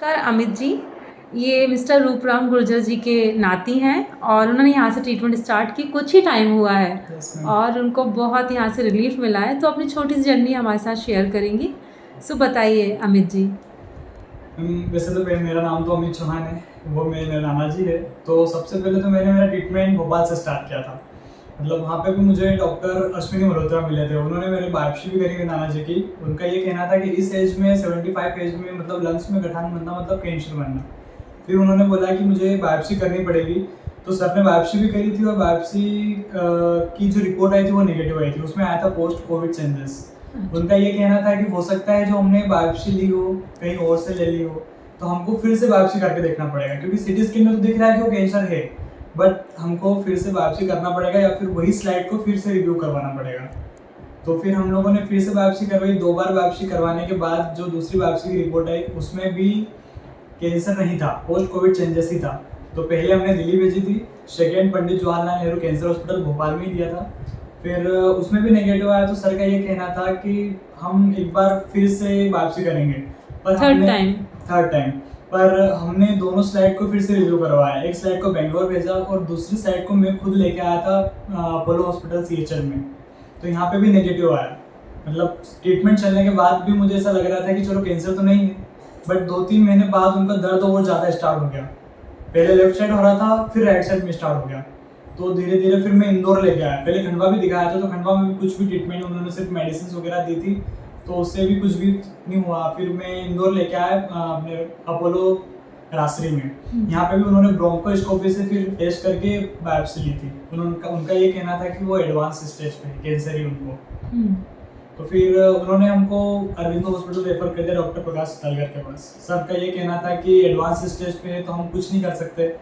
नमस्कार अमित जी। ये मिस्टर रूपराम गुर्जर जी के नाती हैं और उन्होंने यहाँ से ट्रीटमेंट स्टार्ट की कुछ ही टाइम हुआ है Yes, ma'am. और उनको बहुत यहाँ से रिलीफ मिला है, तो अपनी छोटी सी जर्नी हमारे साथ शेयर करेंगी। सो बताइए अमित जी। वैसे तो मेरा नाम तो अमित चौहान है, वो मेरे नाना जी है। तो सबसे पहले तो मैंने मेरा ट्रीटमेंट भोपाल से स्टार्ट किया था। मतलब वहाँ पे भी मुझे डॉक्टर अश्विनी मल्होत्रा मिले थे। उन्होंने मेरी बायोप्सी भी करी मेरे नाना जी की। उनका ये कहना था कि इस एज में 75 एज में मतलब लंग्स में गठान बनना मतलब कैंसर बनना। फिर उन्होंने बोला कि मुझे बायोप्सी करनी पड़ेगी। तो सर ने बायोप्सी भी करी थी और बायोप्सी की जो रिपोर्ट आई थी वो नेगेटिव आई थी। उसमें आया था पोस्ट कोविड चेंजेस। उनका ये कहना था कि हो सकता है जो हमने बायोप्सी ली हो कहीं और से ले ली हो, तो हमको फिर से बायोप्सी करके देखना पड़ेगा, क्योंकि सीटी स्कैन में तो दिख रहा है कि वो कैंसर है, बट हमको फिर से बायोप्सी करना पड़ेगा या फिर वही स्लाइड को फिर से रिव्यू करवाना पड़ेगा। तो फिर हम लोगों ने फिर से बायोप्सी करवाई। 2 बार बायोप्सी करवाने के बाद जो दूसरी बायोप्सी की रिपोर्ट आई उसमें भी कैंसर नहीं था, पोस्ट कोविड चेंजेस ही था। तो पहले हमने दिल्ली भेजी थी, second Pandit Jawaharlal Nehru cancer hospital Bhopal में ही दिया था। फिर उसमें भी नेगेटिव आया। तो सर का ये कहना था कि हम एक बार फिर से बायोप्सी करेंगे, पर थर्ड टाइम पर हमने दोनों स्लाइड को फिर से रिव्यू करवाया। एक स्लाइड को बेंगलोर भेजा और दूसरी स्लाइड को मैं खुद लेके आया था अपोलो हॉस्पिटल सीएचएल में। तो यहाँ पे भी नेगेटिव आया। मतलब ट्रीटमेंट चलने के बाद भी मुझे ऐसा लग रहा था कि चलो कैंसर तो नहीं है, बट 2-3 महीने बाद उनका दर्द और ज़्यादा स्टार्ट हो गया। पहले लेफ्ट साइड हो रहा था, फिर राइट साइड में स्टार्ट हो गया। तो धीरे धीरे फिर मैं इंदौर लेके आया। पहले खंडवा भी दिखाया था, तो खंडवा में भी कुछ भी ट्रीटमेंट उन्होंने सिर्फ मेडिसिन वगैरह दी थी, तो उससे भी कुछ भी नहीं हुआ। फिर मैं इंदौर लेके आया अपने अपोलो राजश्री में। यहाँ पे भी उन्होंने ब्रोंकोस्कोपी से फिर टेस्ट करके बायोप्सी ली थी। उनका ये कहना था कि वो एडवांस स्टेज पे है, कैंसर ही उनको। तो फिर उन्होंने हमको अरविंदो हॉस्पिटल रेफर कर दिया डॉक्टर प्रकाश तालगर के पास। सर का ये कहना था कि एडवांस स्टेज पे है तो हम कुछ नहीं कर सकते।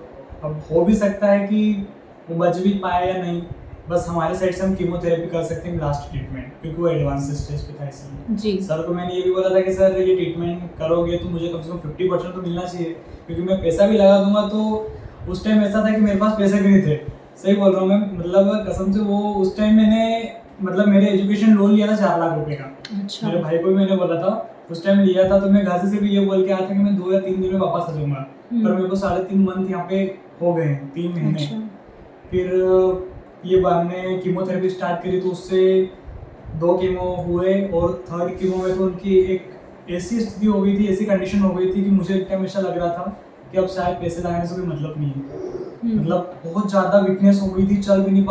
अब हो भी सकता है कि वो बच भी पाए या नहीं, बस हमारे साइड से हम कीमोथेरेपी कर सकते हैं लास्ट ट्रीटमेंट, क्योंकि वो एडवांस स्टेज पे था इसलिए। जी सर को मैंने ये भी बोला था कि सर ये ट्रीटमेंट करोगे तो मुझे कम से कम 50% तो मिलना चाहिए, क्योंकि मैं पैसा भी लगा दूंगा। तो उस टाइम ऐसा था कि मेरे पास पैसे भी नहीं थे, सही बोल रहा हूँ मैं, मतलब कसम से। वो उस टाइम मैंने मतलब मेरे एजुकेशन लोन लिया था 4 लाख रुपए का। अच्छा। मेरे भाई को भी मैंने बोला था उस टाइम लिया था। तो मैं घर से भी ये बोल के आया था कि मैं 2 या 3 दिन में वापस आ जाऊंगा, पर मेरे को 3.5 मंथ यहाँ पे हो गए, 3 महीने। अच्छा। फिर ये हमने कीमोथेरेपी स्टार्ट करी, तो उससे 2 कीमो हुए और थर्ड कीमो में तो उनकी एक ऐसी स्थिति हो गई थी, ऐसी कंडीशन हो गई थी कि मुझे एक टाइम ऐसा लग रहा था कि अब शायद पैसे लगाने से कोई मतलब नहीं है। मतलब बहुत ज़्यादा वीकनेस हो गई थी, चल भी नहीं पा